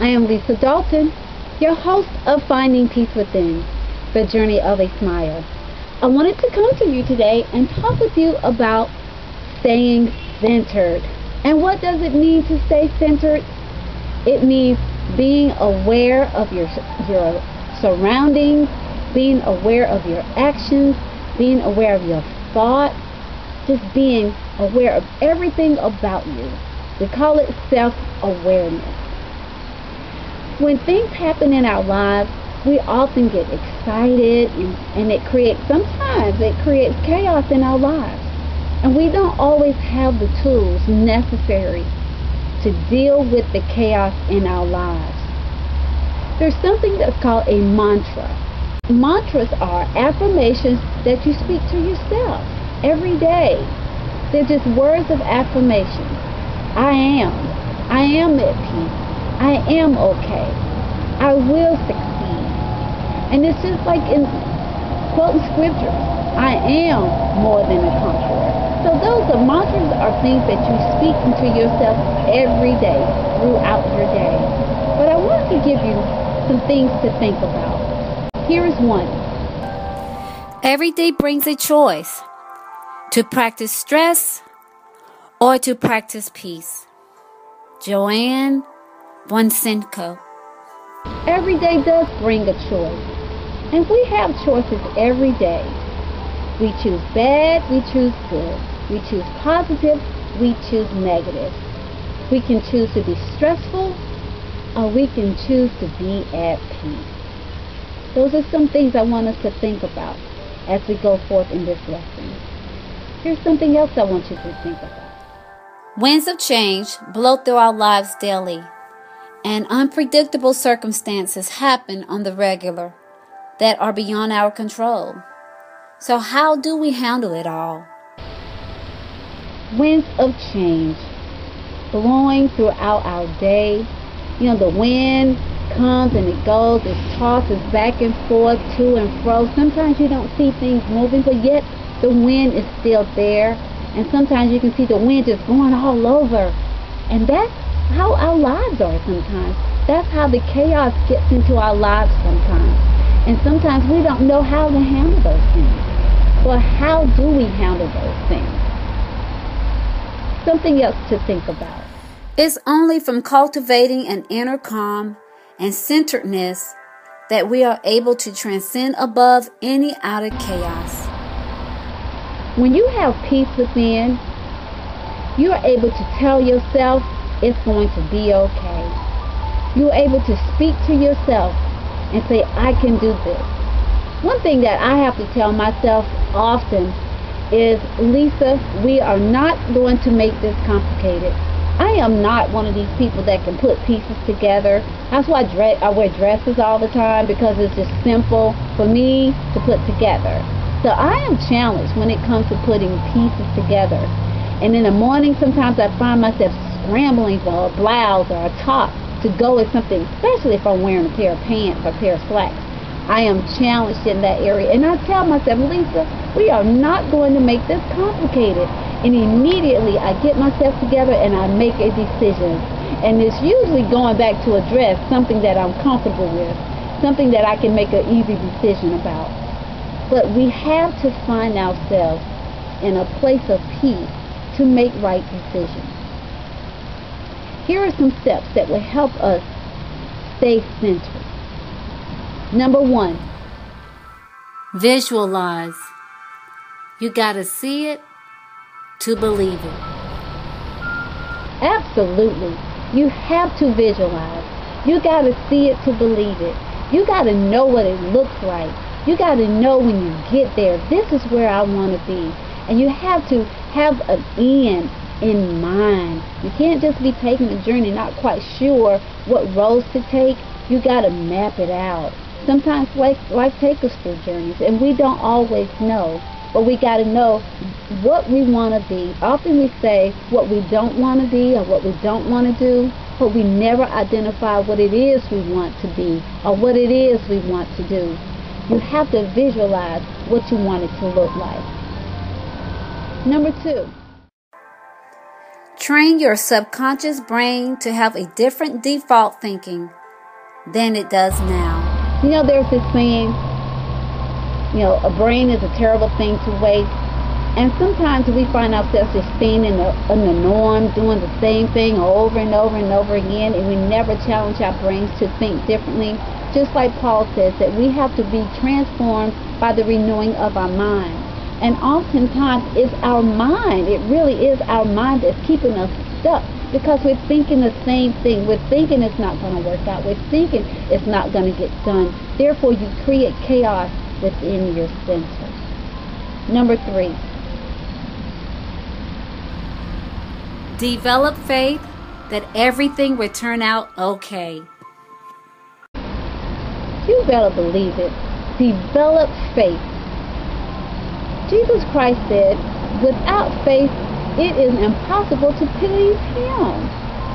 I am Lisa Dalton, your host of Finding Peace Within, the Journey of a Smile. I wanted to come to you today and talk with you about staying centered. And what does it mean to stay centered? It means being aware of your surroundings, being aware of your actions, being aware of your thoughts, just being aware of everything about you. We call it self-awareness. When things happen in our lives, we often get excited and sometimes it creates chaos in our lives. And we don't always have the tools necessary to deal with the chaos in our lives. There's something that's called a mantra. Mantras are affirmations that you speak to yourself every day. They're just words of affirmation. I am at peace. I am okay. I will succeed. And it's just like in quoting scriptures. I am more than a conqueror. So those are mantras are things that you speak into yourself every day, throughout your day. But I wanted to give you some things to think about. Here is one. Every day brings a choice to practice stress or to practice peace. Joanne Bonsenko. Every day does bring a choice. And we have choices every day. We choose bad, we choose good. We choose positive, we choose negative. We can choose to be stressful, or we can choose to be at peace. Those are some things I want us to think about as we go forth in this lesson. Here's something else I want you to think about. Winds of change blow through our lives daily, and unpredictable circumstances happen on the regular that are beyond our control. So how do we handle it all? Winds of change blowing throughout our day. You know, the wind comes and it goes, it tosses back and forth, to and fro. Sometimes you don't see things moving, but yet the wind is still there. And sometimes you can see the wind just going all over. And that's how our lives are sometimes. That's how the chaos gets into our lives sometimes. And sometimes we don't know how to handle those things. Well, how do we handle those things? Something else to think about. It's only from cultivating an inner calm and centeredness that we are able to transcend above any outer chaos. When you have peace within, you are able to tell yourself it's going to be okay. You are able to speak to yourself and say, I can do this. One thing that I have to tell myself often is, Lisa, we are not going to make this complicated. I am not one of these people that can put pieces together. That's why I wear dresses all the time, because it's just simple for me to put together. So I am challenged when it comes to putting pieces together. And in the morning, sometimes I find myself scrambling for a blouse or a top to go with something, especially if I'm wearing a pair of pants or a pair of slacks. I am challenged in that area. And I tell myself, Lisa, we are not going to make this complicated. And immediately I get myself together and I make a decision. And it's usually going back to a dress, something that I'm comfortable with, something that I can make an easy decision about. But we have to find ourselves in a place of peace to make right decisions. Here are some steps that will help us stay centered. Number 1. Visualize. You gotta see it to believe it. Absolutely. You have to visualize. You gotta see it to believe it. You gotta know what it looks like. You got to know when you get there, this is where I want to be. And you have to have an end in mind. You can't just be taking a journey not quite sure what roads to take. You got to map it out. Sometimes life takes us through journeys and we don't always know. But we got to know what we want to be. Often we say what we don't want to be or what we don't want to do, but we never identify what it is we want to be or what it is we want to do. You have to visualize what you want it to look like. Number 2. Train your subconscious brain to have a different default thinking than it does now. You know, there's this saying, a brain is a terrible thing to waste. And sometimes we find ourselves just staying in the norm, doing the same thing over and over and over again, and we never challenge our brains to think differently. Just like Paul says, that we have to be transformed by the renewing of our mind. And oftentimes it's our mind, it really is our mind that's keeping us stuck, because we're thinking the same thing. We're thinking it's not going to work out. We're thinking it's not going to get done. Therefore, you create chaos within your center. Number 3. Develop faith that everything will turn out okay. You better believe it. Develop faith. Jesus Christ said, without faith, it is impossible to please Him.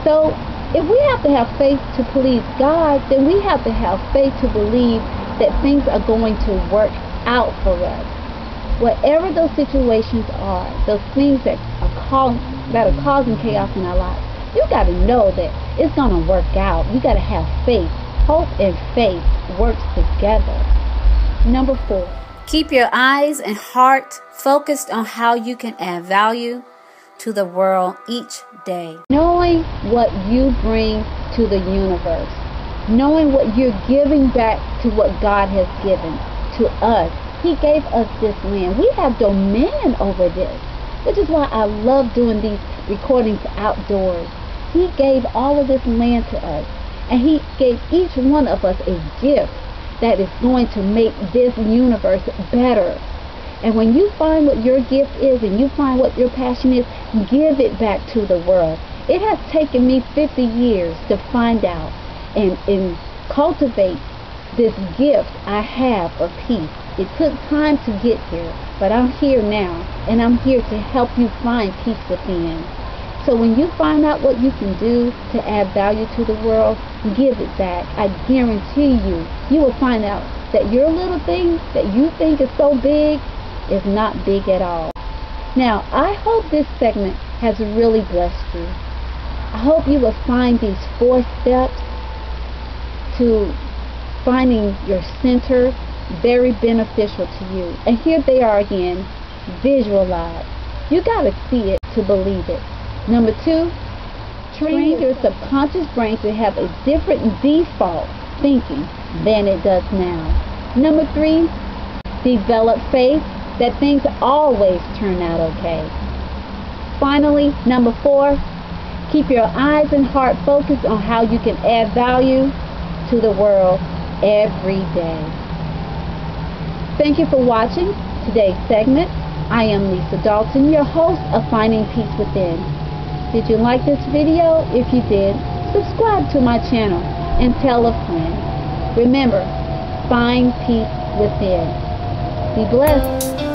So, if we have to have faith to please God, then we have to have faith to believe that things are going to work out for us. Whatever those situations are, those things that are causing chaos in our lives, you got to know that it's going to work out. You got to have faith. Hope and faith works together. Number 4. Keep your eyes and heart focused on how you can add value to the world each day. Knowing what you bring to the universe, knowing what you're giving back to what God has given to us. He gave us this land. We have dominion over this, which is why I love doing these recordings outdoors. He gave all of this land to us, and He gave each one of us a gift that is going to make this universe better. And when you find what your gift is and you find what your passion is, give it back to the world. It has taken me 50 years to find out and cultivate this gift I have of peace. It took time to get here, but I'm here now, and I'm here to help you find peace within. So when you find out what you can do to add value to the world, give it back. I guarantee you will find out that your little thing that you think is so big is not big at all. Now, I hope this segment has really blessed you. I hope you will find these 4 steps to finding your center very beneficial to you. And here they are again. Visualize. You got to see it to believe it. Number 2, train your subconscious brain to have a different default thinking than it does now. Number 3, develop faith that things always turn out okay. Finally, number 4, keep your eyes and heart focused on how you can add value to the world every day. Thank you for watching today's segment. I am Lisa Dalton, your host of Finding Peace Within. Did you like this video? If you did, subscribe to my channel and tell a friend. Remember, find peace within. Be blessed.